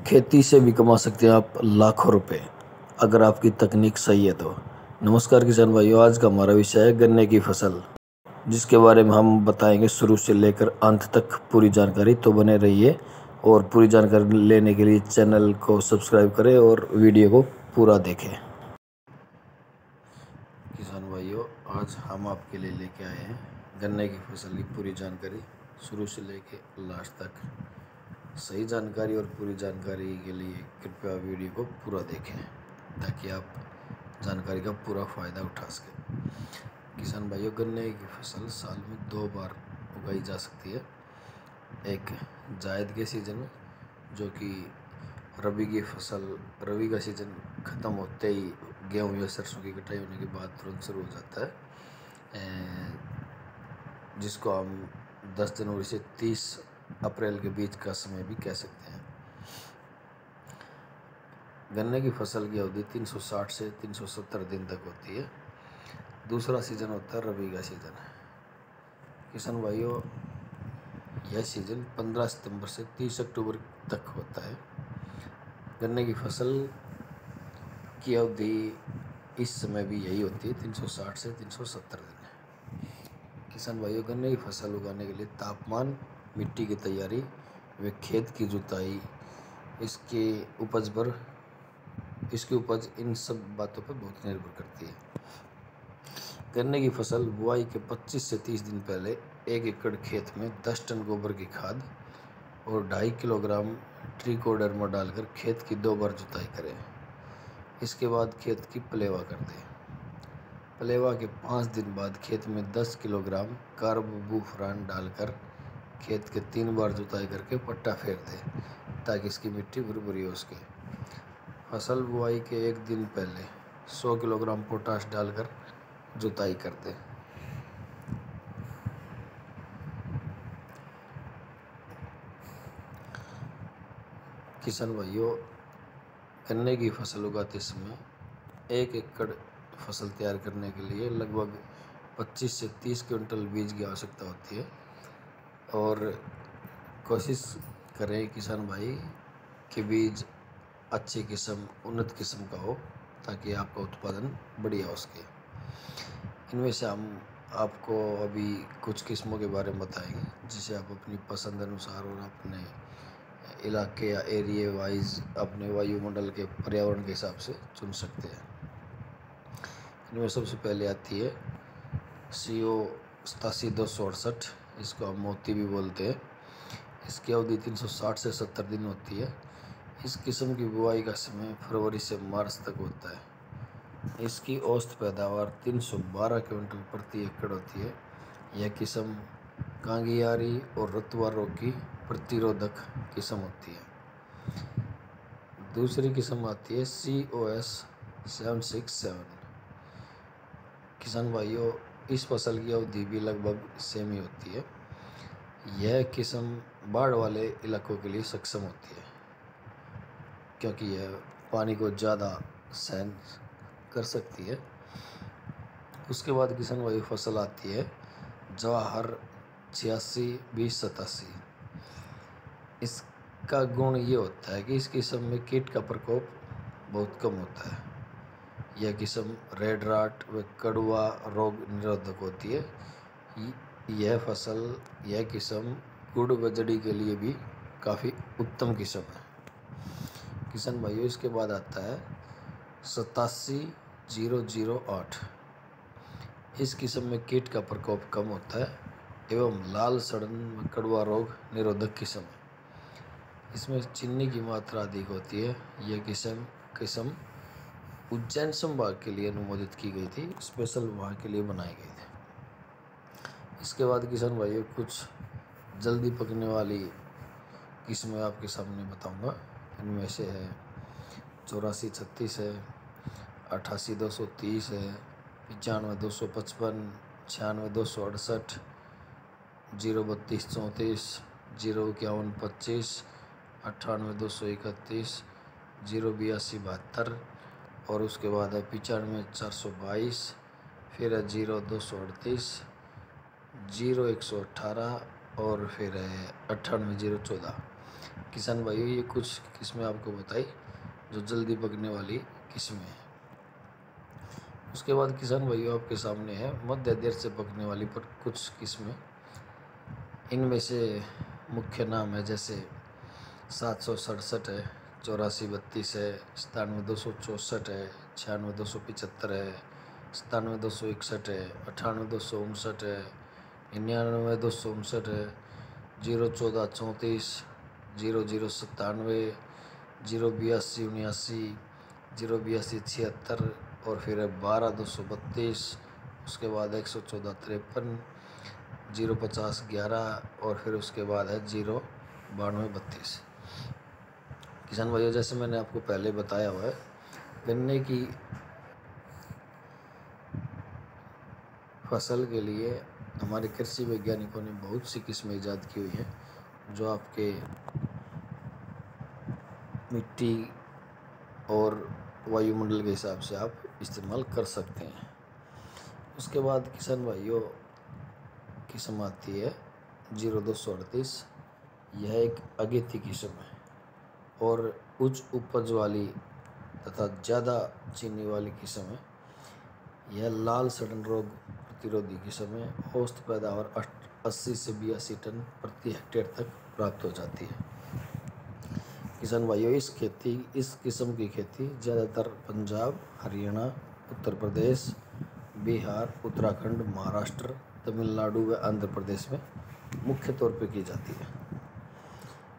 खेती से भी कमा सकते हैं आप लाखों रुपए, अगर आपकी तकनीक सही है तो। नमस्कार किसान भाइयों, आज का हमारा विषय है गन्ने की फसल, जिसके बारे में हम बताएंगे शुरू से लेकर अंत तक पूरी जानकारी। तो बने रहिए और पूरी जानकारी लेने के लिए चैनल को सब्सक्राइब करें और वीडियो को पूरा देखें। किसान भाइयों, आज हम आपके लिए लेके आए हैं गन्ने की फसल की पूरी जानकारी, शुरू से लेके लास्ट तक। सही जानकारी और पूरी जानकारी के लिए कृपया वीडियो को पूरा देखें, ताकि आप जानकारी का पूरा फ़ायदा उठा सकें। किसान भाइयों, गन्ने की फसल साल में 2 बार उगाई जा सकती है। एक जायद के सीज़न में, जो कि रबी की फसल, रबी का सीज़न ख़त्म होते ही गेहूँ या सरसों की कटाई होने के बाद तुरंत शुरू हो जाता है, जिसको हम 10 जनवरी से 30 अप्रैल के बीच का समय भी कह सकते हैं। गन्ने की फसल की अवधि 360 से 370 दिन तक होती है। दूसरा सीज़न होता है रबी का सीज़न। किसान भाइयों, यह सीज़न 15 सितंबर से 30 अक्टूबर तक होता है। गन्ने की फसल की अवधि इस समय भी यही होती है, 360 से 370 दिन। किसान भाइयों, गन्ने की फसल उगाने के लिए तापमान, मिट्टी की तैयारी व खेत की जुताई, इसकी उपज इन सब बातों पर बहुत निर्भर करती है। गन्ने की फसल बुआई के 25 से 30 दिन पहले 1 एकड़ खेत में 10 टन गोबर की खाद और 2.5 किलोग्राम ट्राइकोडर्मा डालकर खेत की 2 बार जुताई करें। इसके बाद खेत की पलेवा कर दें। पलेवा के 5 दिन बाद खेत में 10 किलोग्राम कार्बोफ्यूरान डालकर खेत के 3 बार जुताई करके पट्टा फेर दें, ताकि इसकी मिट्टी भुरभुरी हो सके। फसल बुआई के 1 दिन पहले 100 किलोग्राम पोटाश डालकर जुताई कर दें। किसान भाइयों, गन्ने की फसल उगाते समय 1 एकड़ फसल तैयार करने के लिए लगभग 25 से 30 क्विंटल बीज की आवश्यकता होती है। और कोशिश करें किसान भाई कि बीज अच्छी किस्म, उन्नत किस्म का हो, ताकि आपका उत्पादन बढ़िया हो सके। इनमें से हम आपको अभी कुछ किस्मों के बारे में बताएंगे, जिसे आप अपनी पसंद अनुसार और अपने इलाके या एरिया वाइज अपने वायुमंडल के पर्यावरण के हिसाब से चुन सकते हैं। इनमें सबसे पहले आती है CO 87-268, इसको हम मोती भी बोलते हैं। इसकी अवधि 360 से 70 दिन होती है। इस किस्म की बुआई का समय फरवरी से मार्च तक होता है। इसकी औसत पैदावार 312 क्विंटल प्रति एकड़ होती है। यह किस्म कांगियारी और रतुआ रोग की प्रतिरोधक किस्म होती है। दूसरी किस्म आती है COS 767। किसान भाइयों, इस फसल की अवधि भी लगभग सेम ही होती है। यह किस्म बाढ़ वाले इलाकों के लिए सक्षम होती है, क्योंकि यह पानी को ज़्यादा सहन कर सकती है। उसके बाद किसान भाई फसल आती है जवाहर 86-2087। इसका गुण ये होता है कि इस किस्म में कीट का प्रकोप बहुत कम होता है। यह किस्म रेड राट व कड़ुआ रोग निरोधक होती है। यह किस्म गुड़ व जड़ी के लिए भी काफ़ी उत्तम किस्म है। किसान भाइयों, इसके बाद आता है 87-008। इस किस्म में कीट का प्रकोप कम होता है एवं लाल सड़न व कड़वा रोग निरोधक किस्म है। इसमें चीनी की मात्रा अधिक होती है। यह किस्म उज्जैन संभाग के लिए अनुमोदित की गई थी, स्पेशल वहाँ के लिए बनाई गई थी। इसके बाद किसान भाइयों, कुछ जल्दी पकने वाली किस्में आपके सामने बताऊंगा। इनमें से है 84-36 है, 88-230 है, 95-255, 96-268, 032-34, 051-25, 98-231, 082-72, और उसके बाद है 95-422, फिर है 0-238, 0-118 और फिर है 98-014। किसान भाइयों, ये कुछ किस्में आपको बताई जो जल्दी पकने वाली किस्में हैं। उसके बाद किसान भाइयों, आपके सामने है मध्य देर से पकने वाली पर कुछ किस्में। इनमें से मुख्य नाम है जैसे 767 है, 8432 है, 97264 है, 96275 है, 97261 है, 98259 है, 99259 है, 01434, 0097, 08279, 08276 और फिर है 12232। उसके बाद 11453, 05011 और फिर उसके बाद है 09232। किसान भाइयों, जैसे मैंने आपको पहले बताया हुआ है, गन्ने की फसल के लिए हमारे कृषि वैज्ञानिकों ने बहुत सी किस्में ईजाद की हुई हैं जो आपके मिट्टी और वायुमंडल के हिसाब से आप इस्तेमाल कर सकते हैं। उसके बाद किसान भाइयों, किस्म आती है 0238। यह एक अगेती किस्म है और उच्च उपज वाली तथा ज़्यादा चीनी वाली किस्म है। यह लाल सड़न रोग प्रतिरोधी किस्म है। औसत पैदावार 80 से 82 टन प्रति हेक्टेयर तक प्राप्त हो जाती है। किसान भाइयों, इस किस्म की खेती ज़्यादातर पंजाब, हरियाणा, उत्तर प्रदेश, बिहार, उत्तराखंड, महाराष्ट्र, तमिलनाडु व आंध्र प्रदेश में मुख्य तौर पर की जाती है।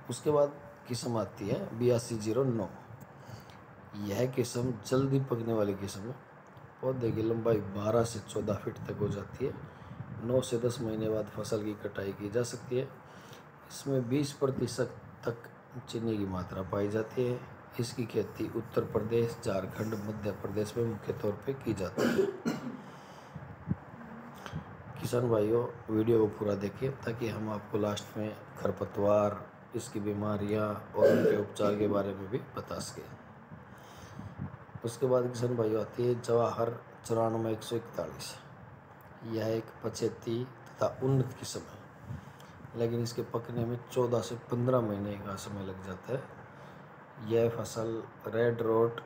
उसके बाद किस्म आती है 8209। यह किस्म जल्दी पकने वाली किस्म है। पौधे की लंबाई 12 से 14 फीट तक हो जाती है। 9 से 10 महीने बाद फसल की कटाई की जा सकती है। इसमें 20% तक चीनी की मात्रा पाई जाती है। इसकी खेती उत्तर प्रदेश, झारखंड, मध्य प्रदेश में मुख्य तौर पे की जाती है। किसान भाइयों, वीडियो को पूरा देखिए ताकि हम आपको लास्ट में खरपतवार, इसकी बीमारियां और उनके उपचार के बारे में भी बता सकें। उसके बाद किसान भाइयों आती है जवाहर 94-141। यह एक पछेती तथा उन्नत किस्म है, लेकिन इसके पकने में 14 से 15 महीने का समय लग जाता है। यह फसल रेड रोट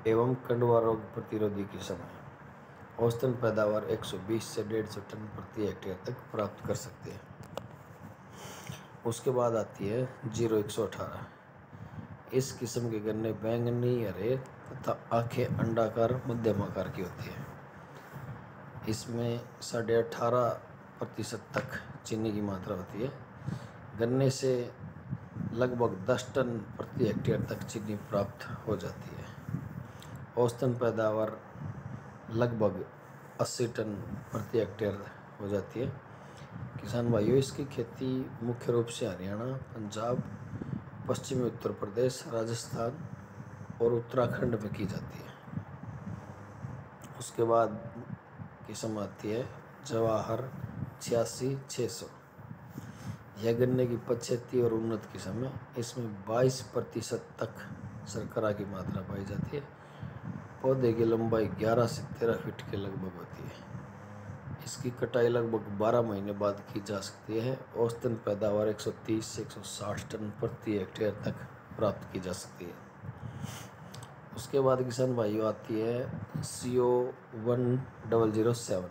एवं कंडवा रोग प्रतिरोधी किस्म है। औसतन पैदावार 120 से 150 टन प्रति हेक्टेयर तक प्राप्त कर सकते हैं। उसके बाद आती है 0118। इस किस्म के गन्ने बैंगनी, हरे तथा आंखें अंडाकार मध्यम आकार की होती है। इसमें 18.5% तक चीनी की मात्रा होती है। गन्ने से लगभग 10 टन प्रति हेक्टेयर तक चीनी प्राप्त हो जाती है। औसतन पैदावार लगभग 80 टन प्रति हेक्टेयर हो जाती है। किसान भाइयों, इसकी खेती मुख्य रूप से हरियाणा, पंजाब, पश्चिमी उत्तर प्रदेश, राजस्थान और उत्तराखंड में की जाती है। उसके बाद किस्म आती है जवाहर 86-600। यह गन्ने की पछेती और उन्नत किस्म है। इसमें 22% तक शर्करा की मात्रा पाई जाती है। पौधे की लंबाई 11 से 13 फीट के लगभग होती है। इसकी कटाई लगभग 12 महीने बाद की जा सकती है। औसतन पैदावार 130 से 160 टन प्रति हेक्टेयर तक प्राप्त की जा सकती है। उसके बाद किसान भाइयों आती है CO1007।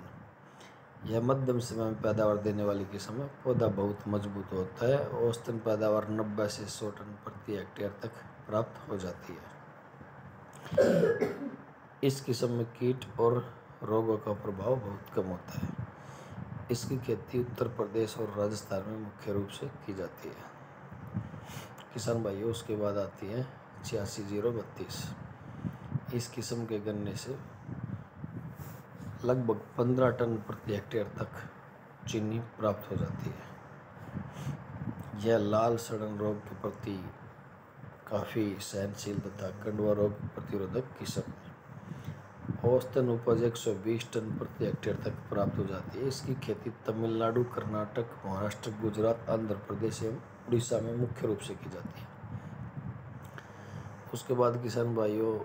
यह मध्यम समय में पैदावार देने वाली किस्म है। पौधा बहुत मजबूत होता है। औसतन पैदावार 90 से 100 टन प्रति हेक्टेयर तक प्राप्त हो जाती है। इस किस्म में कीट और रोगों का प्रभाव बहुत कम होता है। इसकी खेती उत्तर प्रदेश और राजस्थान में मुख्य रूप से की जाती है। किसान भाइयों, उसके बाद आती है 86-032। इस किस्म के गन्ने से लगभग 15 टन प्रति हेक्टेयर तक चीनी प्राप्त हो जाती है। यह लाल सड़न रोग के प्रति काफ़ी सहनशील तथा कंडवा रोग प्रतिरोधक किस्म है। औसतन उपज 120 टन प्रति हेक्टेयर तक प्राप्त हो जाती है। इसकी खेती तमिलनाडु, कर्नाटक, महाराष्ट्र, गुजरात, आंध्र प्रदेश एवं उड़ीसा में मुख्य रूप से की जाती है। उसके बाद किसान भाइयों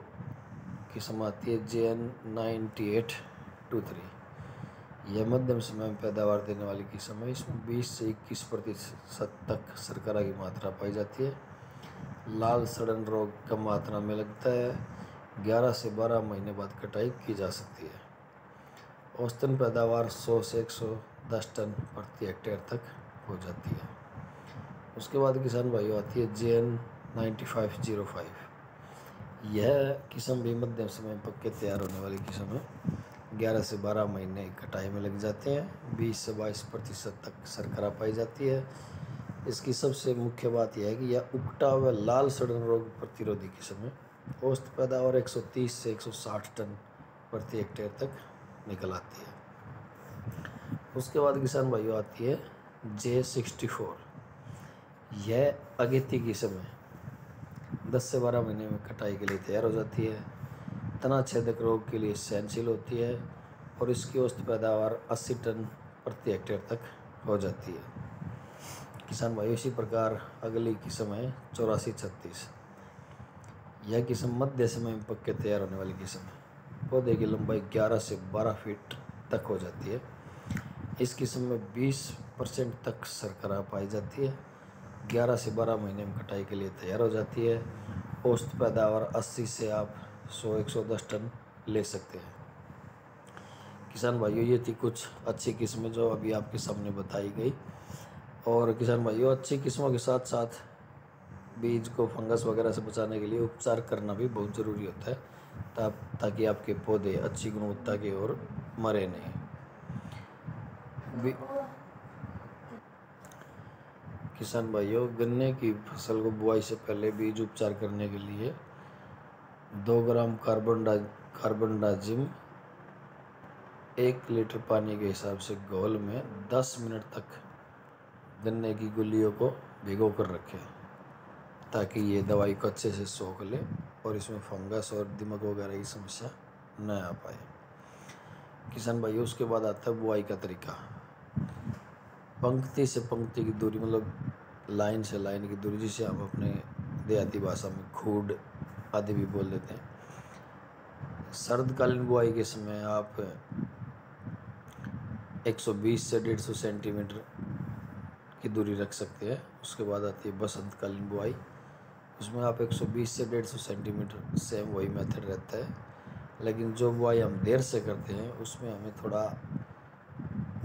किस्म आती है JN 9823। यह मध्यम समय में पैदावार देने वाली किस्म है। इसमें 20 से 21% तक शर्करा की मात्रा पाई जाती है। लाल सड़न रोग कम मात्रा में लगता है। 11 से 12 महीने बाद कटाई की जा सकती है। औसतन पैदावार 100 से 110 टन प्रति हेक्टेयर तक हो जाती है। उसके बाद किसान भाइयों आती है JN 9505। यह किस्म भी मध्यम समय में पक के तैयार होने वाली किस्म है। 11 से 12 महीने कटाई में लग जाते हैं। 20 से 22% तक शर्करा पाई जाती है। इसकी सबसे मुख्य बात यह है कि यह उकटा व लाल सड़न रोग प्रतिरोधी किस्म है। औसत पैदावार 130 से 160 टन प्रति हेक्टेयर तक निकल आती है। उसके बाद किसान भाइयों आती है J64। यह अगेती किस्म है। 10 से 12 महीने में कटाई के लिए तैयार हो जाती है। तना छेदक रोग के लिए सहनशील होती है और इसकी औसत पैदावार 80 टन प्रति हेक्टेयर तक हो जाती है। किसान भाइयों इसी प्रकार अगली किस्म है 8436। यह किस्म मध्य समय में पक के तैयार होने वाली किस्म है। पौधे की लंबाई 11 से 12 फीट तक हो जाती है। इस किस्म में 20% तक शर्करा पाई जाती है। 11 से 12 महीने में कटाई के लिए तैयार हो जाती है। औसत पैदावार 80 से आप 100-110 टन ले सकते हैं। किसान भाइयों ये थी कुछ अच्छी किस्में जो अभी आपके सामने बताई गई। और किसान भाइयों अच्छी किस्मों के साथ साथ बीज को फंगस वगैरह से बचाने के लिए उपचार करना भी बहुत ज़रूरी होता है ताकि आपके पौधे अच्छी गुणवत्ता के और मरे नहीं। किसान भाइयों गन्ने की फसल को बुआई से पहले बीज उपचार करने के लिए 2 ग्राम कार्बनडाजिम 1 लीटर पानी के हिसाब से घोल में 10 मिनट तक गन्ने की गुल्लियों को भिगो कर रखें ताकि ये दवाई को अच्छे से सोख ले और इसमें फंगस और दीमक वगैरह की समस्या न आ पाए। किसान भाइयों उसके बाद आता है बुआई का तरीका। पंक्ति से पंक्ति की दूरी मतलब लाइन से लाइन की दूरी, जिसे हम अपने देहाती भाषा में खूड आदि भी बोल देते हैं। सर्दकालीन बुआई के समय आप 120 से 150 सेंटीमीटर की दूरी रख सकते हैं। उसके बाद आती है बसंतकालीन बुआई। उसमें आप 120 से 150 सेंटीमीटर, सेम वही मेथड रहता है। लेकिन जो बुआई हम देर से करते हैं उसमें हमें थोड़ा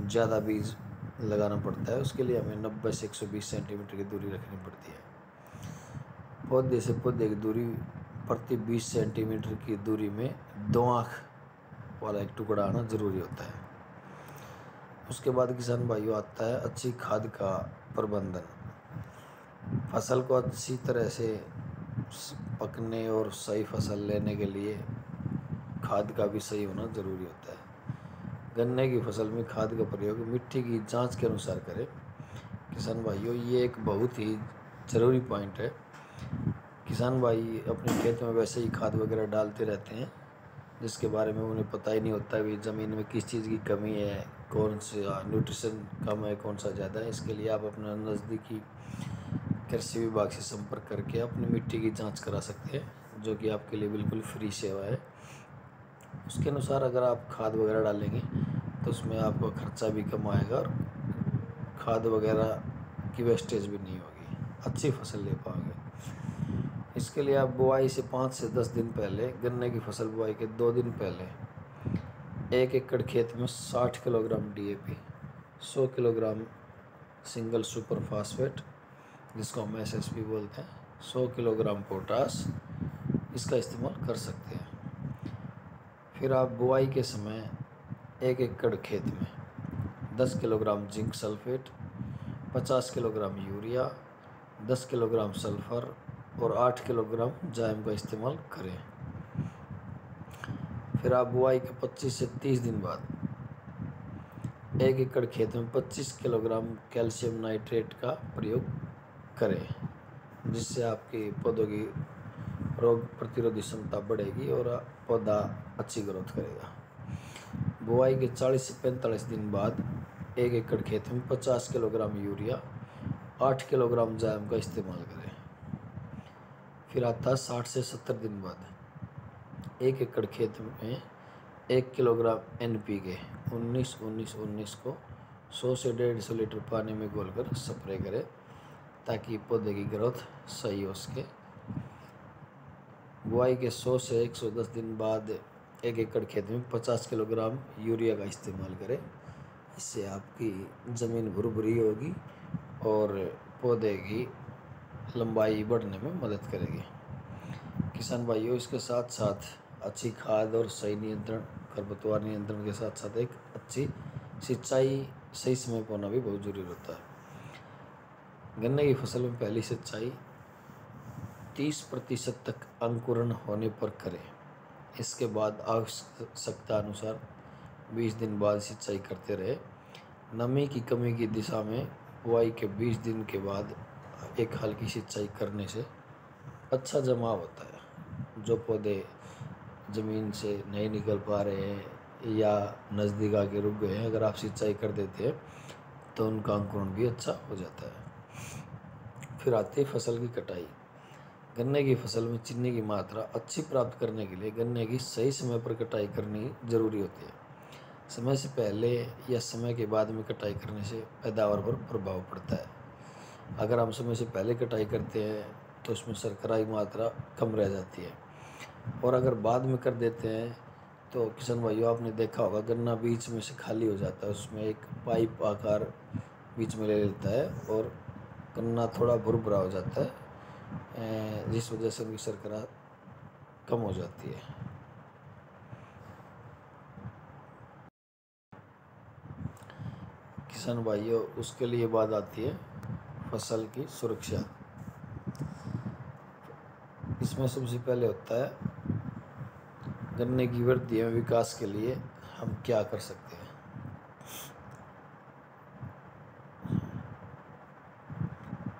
ज़्यादा बीज लगाना पड़ता है। उसके लिए हमें 90 से 120 सेंटीमीटर की दूरी रखनी पड़ती है। पौधे से पौधे की दूरी प्रति 20 सेंटीमीटर की दूरी में 2 आँख वाला एक टुकड़ा आना ज़रूरी होता है। उसके बाद किसान भाइयों आता है अच्छी खाद का प्रबंधन। फसल को अच्छी तरह से पकने और सही फसल लेने के लिए खाद का भी सही होना ज़रूरी होता है। गन्ने की फसल में खाद का प्रयोग मिट्टी की जांच के अनुसार करें। किसान भाइयों ये एक बहुत ही ज़रूरी पॉइंट है। किसान भाई अपने खेत में वैसे ही खाद वगैरह डालते रहते हैं जिसके बारे में उन्हें पता ही नहीं होता कि ज़मीन में किस चीज़ की कमी है, कौन सा न्यूट्रिशन कम है, कौन सा ज़्यादा है। इसके लिए आप अपना नज़दीकी कृषि विभाग से संपर्क करके अपनी मिट्टी की जांच करा सकते हैं, जो कि आपके लिए बिल्कुल फ्री सेवा है। उसके अनुसार अगर आप खाद वगैरह डालेंगे तो उसमें आपका खर्चा भी कम आएगा और खाद वगैरह की वेस्टेज भी नहीं होगी, अच्छी फसल ले पाओगे। इसके लिए आप बुआई से 5 से 10 दिन पहले, गन्ने की फसल बुआई के 2 दिन पहले 1 एकड़ खेत में 60 kilogram DAP, 100 kilogram single super phosphate जिसको हम SSP बोलते हैं, 100 किलोग्राम पोटास इसका इस्तेमाल कर सकते हैं। फिर आप बुआई के समय 1 एकड़ खेत में 10 kilogram zinc sulphate, 50 kilogram urea, 10 kilogram sulphur और 8 किलोग्राम जाइम का इस्तेमाल करें। फिर आप बुआई के 25 से 30 दिन बाद 1 एकड़ खेत में 25 किलोग्राम कैल्शियम नाइट्रेट का प्रयोग करें, जिससे आपके पौधों की रोग प्रतिरोधी क्षमता बढ़ेगी और पौधा अच्छी ग्रोथ करेगा। बुआई के 40 से 45 दिन बाद 1 एकड़ खेत में 50 किलोग्राम यूरिया, 8 किलोग्राम जाइम का इस्तेमाल करें। फिर आता है 60 से 70 दिन बाद 1 एकड़ खेत में 1 किलोग्राम NPK 19-19-19 को 100 से 150 लीटर पानी में घोलकर स्प्रे करें ताकि पौधे की ग्रोथ सही हो सके। बुआई के 100 से 110 दिन बाद 1 एकड़ खेत में 50 किलोग्राम यूरिया का इस्तेमाल करें। इससे आपकी ज़मीन भुरभुरी होगी और पौधे की लंबाई बढ़ने में मदद करेगी। किसान भाइयों, इसके साथ साथ अच्छी खाद और सही नियंत्रण, खरपतवार नियंत्रण के साथ साथ एक अच्छी सिंचाई सही समय पर होना भी बहुत जरूरी होता है। गन्ने की फसल में पहली सिंचाई 30% तक अंकुरण होने पर करें। इसके बाद आवश्यकता अनुसार 20 दिन बाद सिंचाई करते रहे। नमी की कमी की दिशा में बुआई के 20 दिन के बाद एक हल्की सिंचाई करने से अच्छा जमाव होता है। जो पौधे ज़मीन से नहीं निकल पा रहे हैं या नज़दीक आके रुक गए हैं, अगर आप सिंचाई कर देते हैं तो उनका अंकुरण भी अच्छा हो जाता है। फिर आती है फसल की कटाई। गन्ने की फसल में चीनी की मात्रा अच्छी प्राप्त करने के लिए गन्ने की सही समय पर कटाई करनी जरूरी होती है। समय से पहले या समय के बाद में कटाई करने से पैदावार पर प्रभाव पड़ता है। अगर हम समय से पहले कटाई करते हैं तो उसमें शर्करा की मात्रा कम रह जाती है, और अगर बाद में कर देते हैं तो किसान भाइयों, आपने देखा होगा गन्ना बीच में से खाली हो जाता है, उसमें एक पाइप आकार बीच में ले लेता है और गन्ना थोड़ा भुरभुरा हो जाता है, जिस वजह से उनकी शर्करा कम हो जाती है। किसान भाइयों, उसके लिए बात आती है फसल की सुरक्षा। इसमें सबसे पहले होता है गन्ने की वृद्धि एवं विकास के लिए हम क्या कर सकते हैं।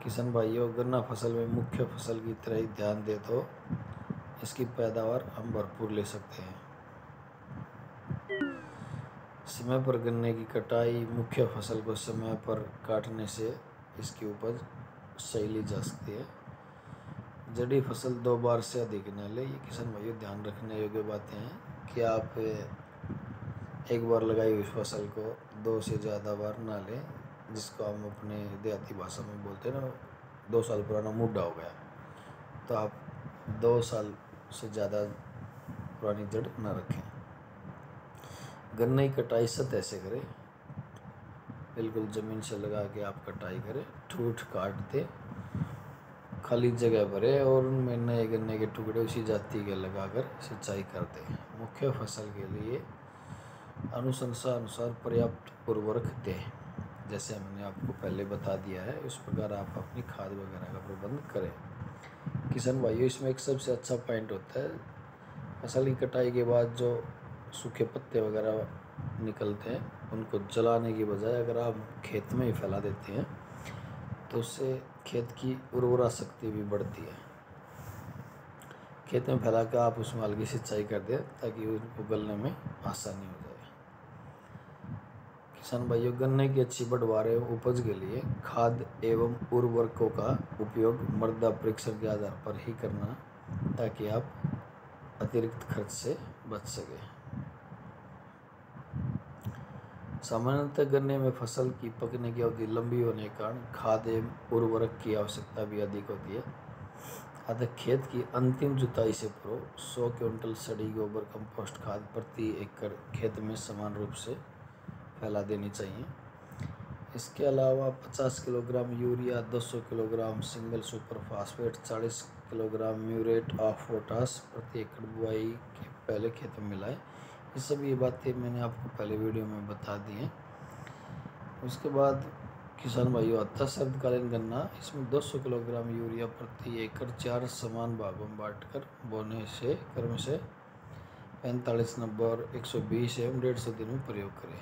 किसान भाइयों, गन्ना फसल में मुख्य फसल की तरह ही ध्यान दे तो इसकी पैदावार हम भरपूर ले सकते हैं। समय पर गन्ने की कटाई, मुख्य फसल को समय पर काटने से इसकी उपज सही ली जा सकती है। जड़ी फसल 2 बार से अधिक न ले। ये किसान भाइयों ध्यान रखने योग्य बातें हैं कि आप एक बार लगाई हुई फसल को 2 से ज़्यादा बार ना लें, जिसको हम अपने देहाती भाषा में बोलते हैं ना, 2 साल पुराना मुड्ढा हो गया। तो आप 2 साल से ज़्यादा पुरानी जड़ ना रखें। गन्ने की कटाई सतह से करें, बिल्कुल ज़मीन से लगा के आप कटाई करें। ठूठ काट दे, खाली जगह भरे और उनमें नए गन्ने के टुकड़े उसी जाति के लगाकर सिंचाई कर दें। मुख्य फसल के लिए अनुशंसा अनुसार पर्याप्त उर्वरक दें। जैसे हमने आपको पहले बता दिया है, उस प्रकार आप अपनी खाद वगैरह का प्रबंध करें। किसान भाइयों, इसमें एक सबसे अच्छा पॉइंट होता है फसल की कटाई के बाद जो सूखे पत्ते वगैरह निकलते हैं, उनको जलाने की बजाय अगर आप खेत में ही फैला देते हैं तो उससे खेत की उर्वरा शक्ति भी बढ़ती है। खेत में फैला कर आप उसमें हल्की सिंचाई कर दें ताकि उनको गलने में आसानी हो जाए। किसान भाइयों, गन्ने की अच्छी पैदावार एवं उपज के लिए खाद एवं उर्वरकों का उपयोग मृदा परीक्षण के आधार पर ही करना, ताकि आप अतिरिक्त खर्च से बच सके। सामान्यतः गन्ने में फसल की पकने की अवधि लंबी होने के कारण खाद एवं उर्वरक की आवश्यकता भी अधिक होती है। अतः खेत की अंतिम जुताई से पूर्व 100 क्विंटल सड़ी गोबर कंपोस्ट खाद प्रति एकड़ खेत में समान रूप से फैला देनी चाहिए। इसके अलावा 50 kilogram urea, 200 kilogram single super phosphate, 40 kilogram muriate of potash प्रति एकड़ बुआई के पहले खेत में मिलाएं। ये सब ये बातें मैंने आपको पहले वीडियो में बता दी हैं। उसके बाद किसान भाइयों, आता शरदकालीन गन्ना। इसमें 200 किलोग्राम यूरिया प्रति एकड़ 4 समान भागों में बांटकर बोने से क्रम से 45, 90 और 120 एवं 150 दिन में प्रयोग करें।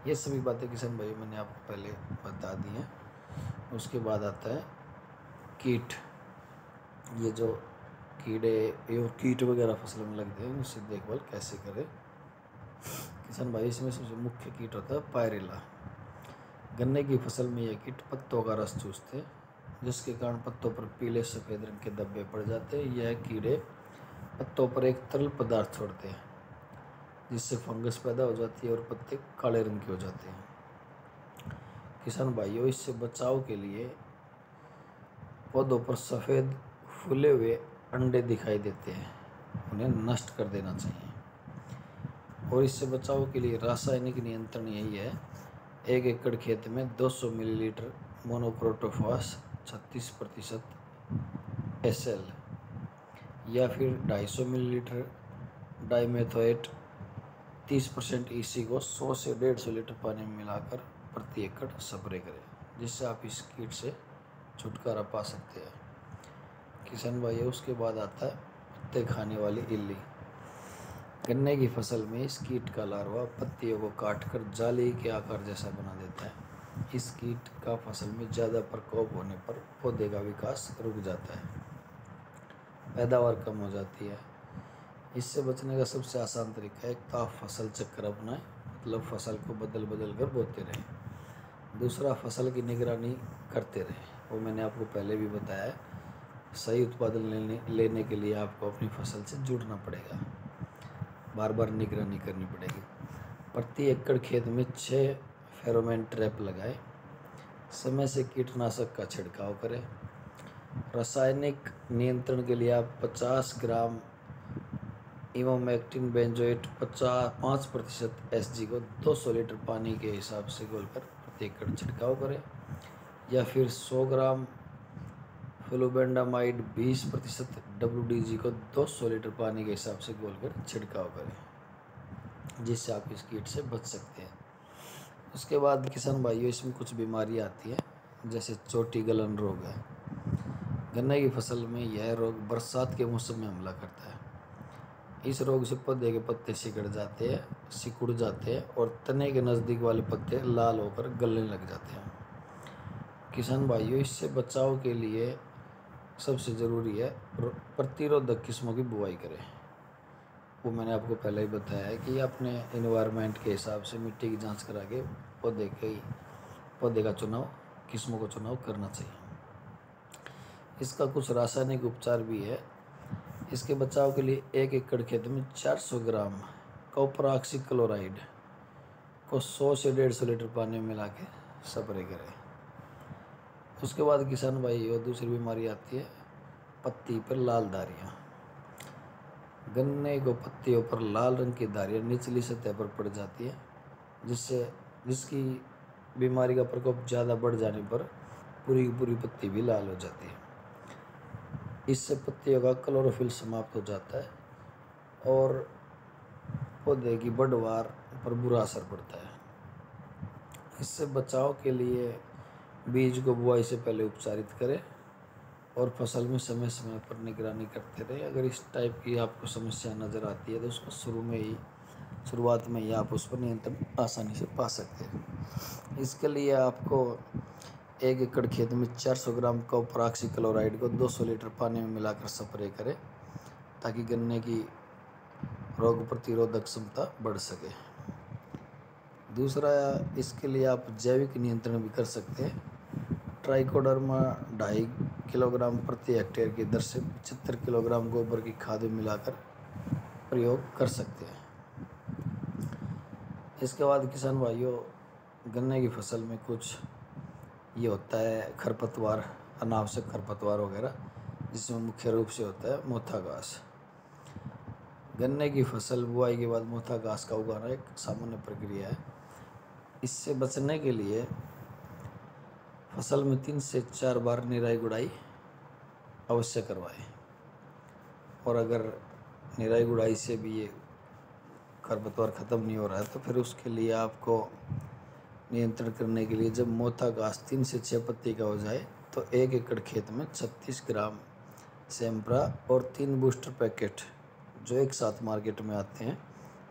ये सभी बातें किसान भाइयों मैंने आपको पहले बता दी हैं। उसके बाद आता है कीट। ये जो कीड़े और कीट वगैरह फसल में लगते हैं, उससे देखभाल कैसे करें। किसान भाई, इसमें सबसे मुख्य कीट होता है पायरेला। गन्ने की फसल में यह कीट पत्तों का रस चूसते हैं, जिसके कारण पत्तों पर पीले सफ़ेद रंग के धब्बे पड़ जाते हैं। यह कीड़े पत्तों पर एक तरल पदार्थ छोड़ते हैं, जिससे फंगस पैदा हो जाती है और पत्ते काले रंग के हो जाते हैं। किसान भाइयों, इससे बचाव के लिए पौधों पर सफ़ेद फूले हुए अंडे दिखाई देते हैं, उन्हें नष्ट कर देना चाहिए। और इससे बचाव के लिए रासायनिक नियंत्रण यही है, 1 एकड़ खेत में 200 मिलीलीटर मोनोक्रोटोफास 36% SL या फिर 250 मिलीलीटर डाइमेथोएट 30% EC को 100 से 150 लीटर पानी में मिलाकर प्रति एकड़ स्प्रे करें, जिससे आप इस कीट से छुटकारा पा सकते हैं। किसान भाइयों, उसके बाद आता है पत्ते खाने वाली इल्ली। गन्ने की फसल में इस कीट का लार्वा पत्तियों को काटकर जाली के आकार जैसा बना देता है। इस कीट का फसल में ज़्यादा प्रकोप होने पर पौधे का विकास रुक जाता है, पैदावार कम हो जाती है। इससे बचने का सबसे आसान तरीका है, तो आप फसल चक्र अपनाएं, मतलब फसल को बदल बदल कर बोते रहें। दूसरा, फसल की निगरानी करते रहें, वो मैंने आपको पहले भी बताया है। सही उत्पादन लेने के लिए आपको अपनी फसल से जुड़ना पड़ेगा, बार बार निगरानी करनी पड़ेगी। प्रति एकड़ खेत में 6 फेरोमोन ट्रैप लगाएं। समय से कीटनाशक का छिड़काव करें। रासायनिक नियंत्रण के लिए आप 50 ग्राम इमामेक्टिन बेंजोएट 5% SG को 200 लीटर पानी के हिसाब से घोलकर प्रति एकड़ छिड़काव करें, या फिर 100 ग्राम फ्लूबेंडामाइड 20% WDG को 200 लीटर पानी के हिसाब से घोलकर छिड़काव करें, जिससे आप इस कीट से बच सकते हैं। उसके बाद किसान भाइयों, इसमें कुछ बीमारियां आती हैं, जैसे चोटी गलन रोग है। गन्ने की फसल में यह रोग बरसात के मौसम में हमला करता है। इस रोग से पौधे के पत्ते सिकुड़ जाते हैं और तने के नज़दीक वाले पत्ते लाल होकर गलने लग जाते हैं। किसान भाइयों, इससे बचाव के लिए सबसे ज़रूरी है प्रतिरोधक किस्मों की बुवाई करें। वो मैंने आपको पहले ही बताया है कि अपने इन्वायरमेंट के हिसाब से मिट्टी की जांच करा के पौधे का चुनाव, किस्मों का चुनाव करना चाहिए। इसका कुछ रासायनिक उपचार भी है। इसके बचाव के लिए 1 एकड़ खेत में 400 ग्राम कॉपर ऑक्सीक्लोराइड को 100 से 150 लीटर पानी में मिला के स्प्रे करें। उसके बाद किसान भाई, दूसरी बीमारी आती है पत्ती पर लाल धारियाँ। गन्ने को पत्तियों पर लाल रंग की धारियाँ निचली सतह पर पड़ जाती है, जिसकी बीमारी का प्रकोप ज़्यादा बढ़ जाने पर पूरी की पूरी पत्ती भी लाल हो जाती है। इससे पत्तियों का क्लोरोफिल समाप्त हो जाता है और पौधे की बढ़वार पर बुरा असर पड़ता है। इससे बचाव के लिए बीज को बुआई से पहले उपचारित करें और फसल में समय समय पर निगरानी करते रहें। अगर इस टाइप की आपको समस्या नज़र आती है तो उसको शुरुआत में ही आप उस पर नियंत्रण आसानी से पा सकते हैं। इसके लिए आपको 1 एकड़ खेत में 400 ग्राम कॉपर ऑक्सीक्लोराइड को 200 लीटर पानी में मिलाकर स्प्रे करें, ताकि गन्ने की रोग प्रतिरोधक क्षमता बढ़ सके। दूसरा, इसके लिए आप जैविक नियंत्रण भी कर सकते हैं। ट्राइकोडर्मा 2.5 किलोग्राम प्रति हेक्टेयर की दर से 75 किलोग्राम गोबर की खाद में मिलाकर प्रयोग कर सकते हैं। इसके बाद किसान भाइयों, गन्ने की फसल में कुछ ये होता है खरपतवार, अनावश्यक खरपतवार वगैरह, जिसमें मुख्य रूप से होता है मोथा घास। गन्ने की फसल बुआई के बाद मोथा घास का उगाना एक सामान्य प्रक्रिया है। इससे बचने के लिए फसल में 3 से 4 बार निराई गुड़ाई अवश्य करवाएं। और अगर निराई गुड़ाई से भी ये खरपतवार ख़त्म नहीं हो रहा है तो फिर उसके लिए आपको नियंत्रण करने के लिए, जब मोथा घास 3 से 6 पत्ती का हो जाए तो 1 एकड़ खेत में 36 ग्राम सेम्प्रा और 3 बूस्टर पैकेट, जो एक साथ मार्केट में आते हैं,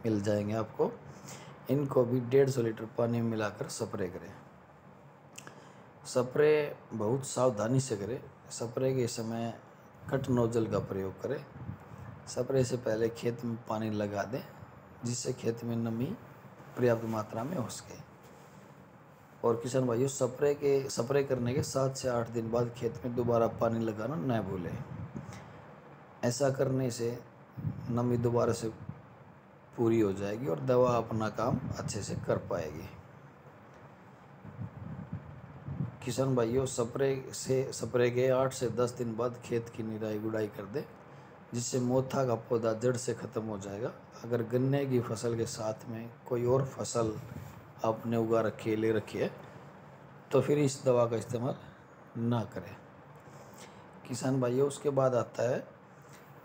मिल जाएंगे आपको। इनको भी 150 लीटर पानी में मिलाकर स्प्रे करें। स्प्रे बहुत सावधानी से करें। स्प्रे के समय कट नोजल का प्रयोग करें। स्प्रे से पहले खेत में पानी लगा दें, जिससे खेत में नमी पर्याप्त मात्रा में हो सके। और किसान भाइयों, स्प्रे करने के 7 से 8 दिन बाद खेत में दोबारा पानी लगाना न भूलें। ऐसा करने से नमी दोबारा से पूरी हो जाएगी और दवा अपना काम अच्छे से कर पाएगी। किसान भाइयों, स्प्रे के 8 से 10 दिन बाद खेत की निराई गुड़ाई कर दे, जिससे मोथा का पौधा जड़ से ख़त्म हो जाएगा। अगर गन्ने की फसल के साथ में कोई और फसल आपने उगा रखी है, ले रखी है, तो फिर इस दवा का इस्तेमाल ना करें। किसान भाइयों, उसके बाद आता है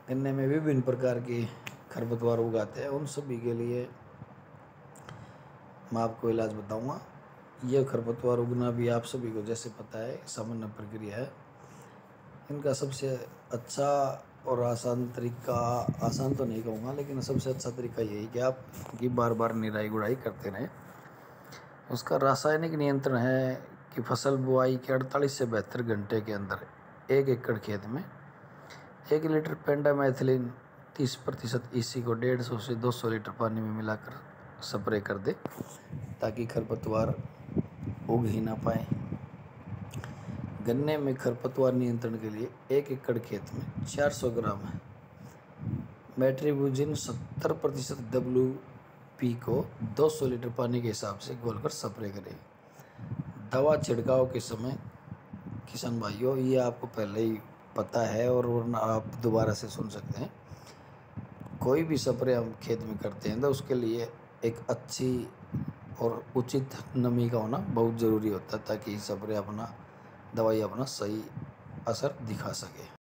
गन्ने में विभिन्न प्रकार की खरपतवार उगाते हैं, उन सभी के लिए मैं आपको इलाज बताऊंगा। यह खरपतवार उगना भी आप सभी को जैसे पता है सामान्य प्रक्रिया है। इनका सबसे अच्छा और आसान तरीका, आसान तो नहीं कहूँगा, लेकिन सबसे अच्छा तरीका यही कि आप इनकी बार बार निराई गुड़ाई करते रहें। उसका रासायनिक नियंत्रण है कि फसल बुआई के 48 से 72 घंटे के अंदर 1 एकड़ खेत में 1 लीटर पेंडामेथिलिन 30% EC को 150 से 200 लीटर पानी में मिलाकर स्प्रे कर दे, ताकि खरपतवार उग ही ना पाए। गन्ने में खरपतवार नियंत्रण के लिए 1 एकड़ खेत में 400 ग्राम मेट्रिब्यूजिन 70% WP को 200 लीटर पानी के हिसाब से घोलकर स्प्रे करें। दवा छिड़काव के समय किसान भाइयों, ये आपको पहले ही पता है और वरना आप दोबारा से सुन सकते हैं। कोई भी स्प्रे हम खेत में करते हैं तो उसके लिए एक अच्छी और उचित नमी का होना बहुत ज़रूरी होता है, ताकि स्प्रे अपना दवाई अपना सही असर दिखा सके।